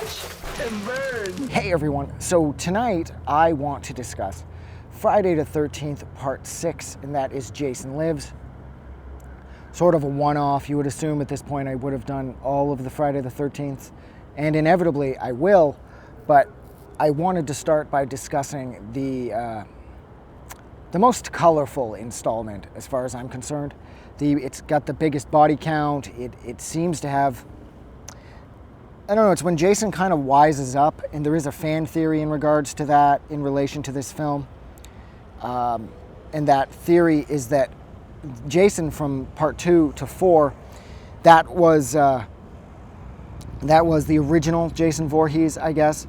Watch and burn. Hey everyone, so tonight I want to discuss Friday the 13th Part 6, and that is Jason Lives. Sort of a one-off. You would assume at this point I would have done all of the Friday the 13th, and inevitably I will, but I wanted to start by discussing the most colorful installment as far as I'm concerned. It's got the biggest body count. It seems to have, I don't know, it's when Jason kind of wises up, and there is a fan theory in regards to that in relation to this film. And that theory is that Jason from Part 2 to 4, that was the original Jason Voorhees, I guess.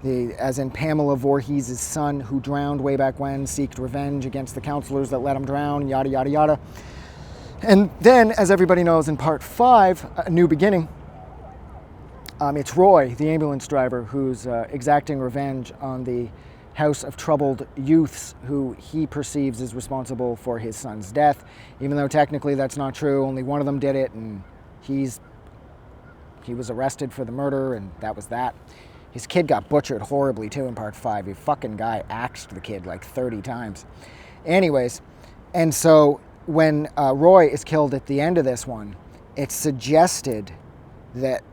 As in Pamela Voorhees' son, who drowned way back when, seeked revenge against the counselors that let him drown, yada, yada, yada. And then, as everybody knows, in Part 5, A New Beginning, it's Roy, the ambulance driver, who's exacting revenge on the house of troubled youths who he perceives as responsible for his son's death, even though technically that's not true. Only one of them did it, and he was arrested for the murder, and that was that. His kid got butchered horribly, too, in Part 5. The fucking guy axed the kid like 30 times. Anyways, and so when Roy is killed at the end of this one, it's suggested that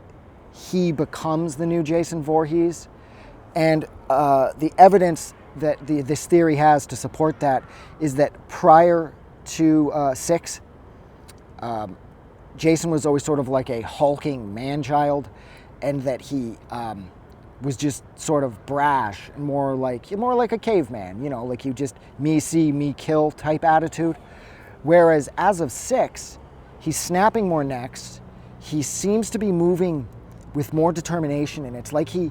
he becomes the new Jason Voorhees. And the evidence that this theory has to support that is that prior to 6, Jason was always sort of like a hulking man-child, and that he was just sort of brash and more like a caveman, you know, like you just me see, me kill type attitude. Whereas as of 6, he's snapping more necks. He seems to be moving with more determination, and it's like he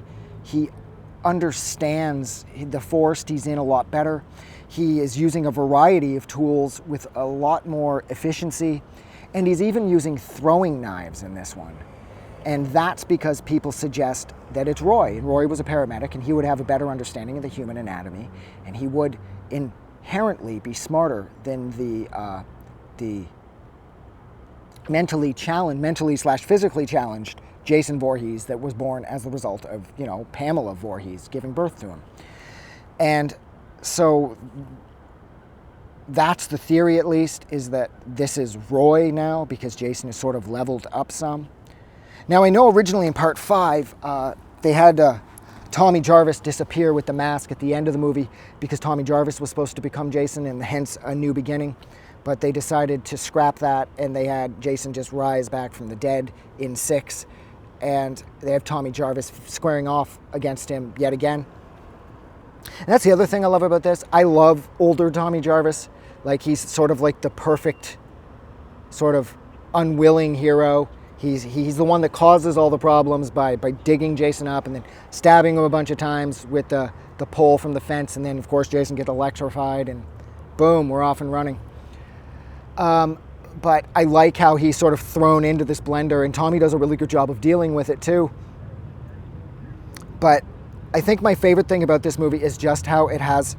understands the forest he's in a lot better. He is using a variety of tools with a lot more efficiency, and he's even using throwing knives in this one. And that's because people suggest that it's Roy, and Roy was a paramedic, and he would have a better understanding of the human anatomy, and he would inherently be smarter than the mentally/physically challenged Jason Voorhees that was born as the result of, Pamela Voorhees giving birth to him. And so that's the theory, at least, is that this is Roy now because Jason is sort of leveled up some. Now, I know originally in Part 5, they had Tommy Jarvis disappear with the mask at the end of the movie because Tommy Jarvis was supposed to become Jason, and hence A New Beginning. But they decided to scrap that, and they had Jason just rise back from the dead in 6. And they have Tommy Jarvis squaring off against him yet again. And that's the other thing I love about this. I love older Tommy Jarvis. Like, he's sort of like the perfect sort of unwilling hero. He's the one that causes all the problems by digging Jason up and then stabbing him a bunch of times with the pole from the fence. And then, of course, Jason gets electrified, and boom, we're off and running. But I like how he's sort of thrown into this blender, and Tommy does a really good job of dealing with it too. But I think my favorite thing about this movie is just how it's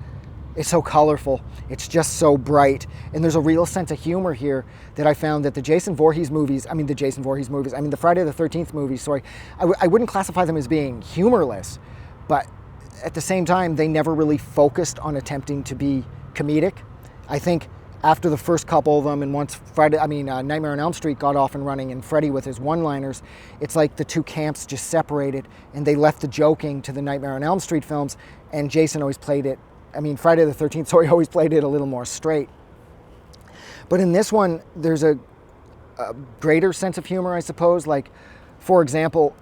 so colorful. It's just so bright. And there's a real sense of humor here that I found that the Friday the 13th movies, sorry, I wouldn't classify them as being humorless, but at the same time, they never really focused on attempting to be comedic. I think after the first couple of them, and once Nightmare on Elm Street got off and running, and Freddy with his one-liners, it's like the two camps just separated, and they left the joking to the Nightmare on Elm Street films, and Jason always played it, Friday the 13th, always played it a little more straight. But in this one, there's a greater sense of humor, I suppose. Like, for example,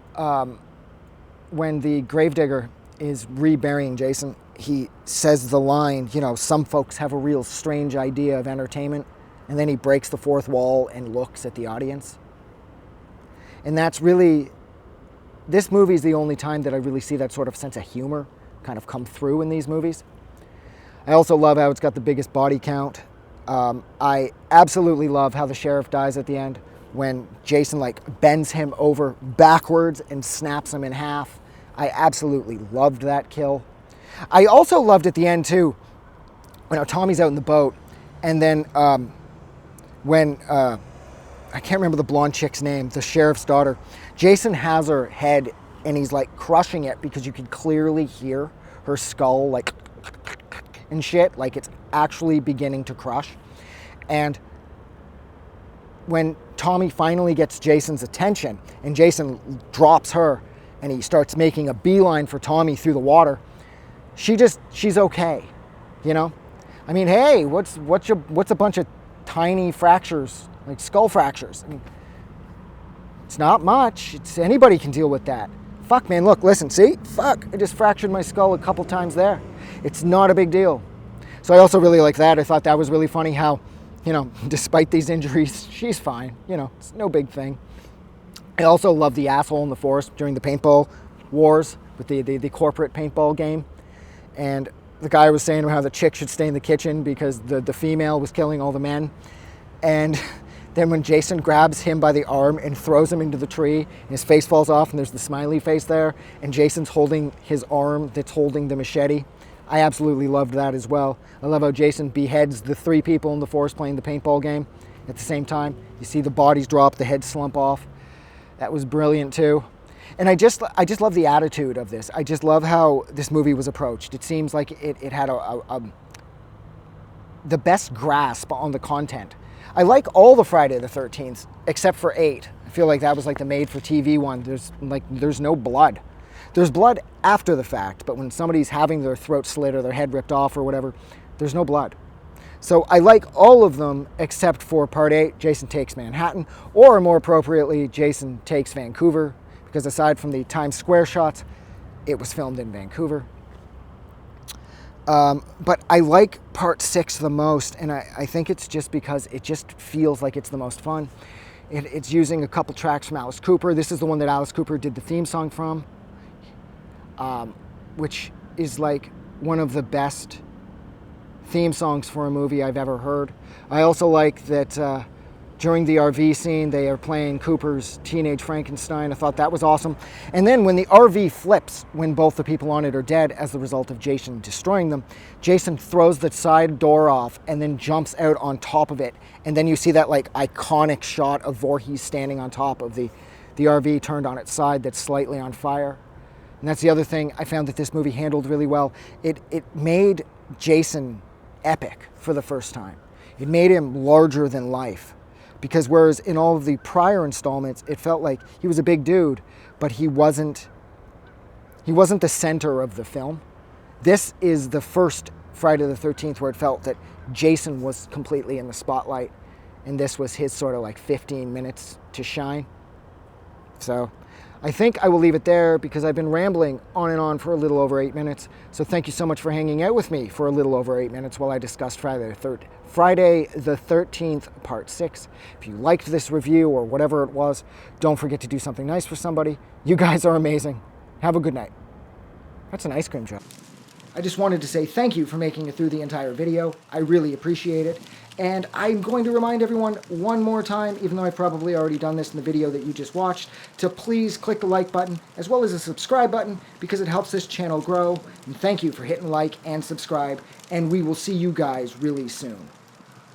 when the gravedigger is reburying Jason, he says the line, some folks have a real strange idea of entertainment, and then he breaks the fourth wall and looks at the audience. And that's really, this movie is the only time that I really see that sort of sense of humor kind of come through in these movies. I also love how it's got the biggest body count. I absolutely love how the sheriff dies at the end when Jason bends him over backwards and snaps him in half. I absolutely loved that kill. I also loved at the end too, when Tommy's out in the boat, and then when I can't remember the blonde chick's name, the sheriff's daughter, Jason has her head and he's like crushing it because you can clearly hear her skull like and shit, like it's actually beginning to crush. And when Tommy finally gets Jason's attention and Jason drops her and he starts making a beeline for Tommy through the water, she's okay, you know? I mean, hey, what's a bunch of tiny fractures, like skull fractures? I mean, it's not much. Anybody can deal with that. Fuck, man, look, listen, see? Fuck, I just fractured my skull a couple times there. It's not a big deal. So I also really like that. I thought that was really funny how, you know, despite these injuries, she's fine. You know, it's no big thing. I also love the asshole in the forest during the paintball wars with the corporate paintball game. And the guy was saying how the chick should stay in the kitchen because the female was killing all the men. And then when Jason grabs him by the arm and throws him into the tree, and his face falls off and there's the smiley face there, and Jason's holding his arm that's holding the machete. I absolutely loved that as well. I love how Jason beheads the 3 people in the forest playing the paintball game at the same time. You see the bodies drop, the heads slump off. That was brilliant too. And I just love the attitude of this. I just love how this movie was approached. It seems like it had the best grasp on the content. I like all the Friday the 13th except for 8. I feel like that was like the made-for-TV one. There's no blood. There's blood after the fact, but when somebody's having their throat slit or their head ripped off or whatever, there's no blood. So I like all of them except for Part 8, Jason Takes Manhattan, or more appropriately, Jason Takes Vancouver, because aside from the Times Square shots, it was filmed in Vancouver. But I like Part 6 the most, and I think it's just because it just feels like it's the most fun. It's using a couple tracks from Alice Cooper. This is the one that Alice Cooper did the theme song from. Which is like one of the best theme songs for a movie I've ever heard. I also like that during the RV scene, they are playing Cooper's Teenage Frankenstein. I thought that was awesome. And then when the RV flips, when both the people on it are dead as the result of Jason destroying them, Jason throws the side door off and then jumps out on top of it. And then you see that like iconic shot of Voorhees standing on top of the RV turned on its side that's slightly on fire. And that's the other thing I found that this movie handled really well. It made Jason epic for the first time. It made him larger than life. Because whereas in all of the prior installments, it felt like he was a big dude, but he wasn't the center of the film. This is the first Friday the 13th where it felt that Jason was completely in the spotlight, and this was his sort of like 15 minutes to shine. So I think I will leave it there because I've been rambling on and on for a little over 8 minutes. So thank you so much for hanging out with me for a little over 8 minutes while I discussed Friday the 13th, Part 6. If you liked this review or whatever it was, don't forget to do something nice for somebody. You guys are amazing. Have a good night. That's an ice cream truck. I just wanted to say thank you for making it through the entire video. I really appreciate it. And I'm going to remind everyone one more time, even though I've probably already done this in the video that you just watched, to please click the like button as well as the subscribe button because it helps this channel grow. And thank you for hitting like and subscribe, and we will see you guys really soon.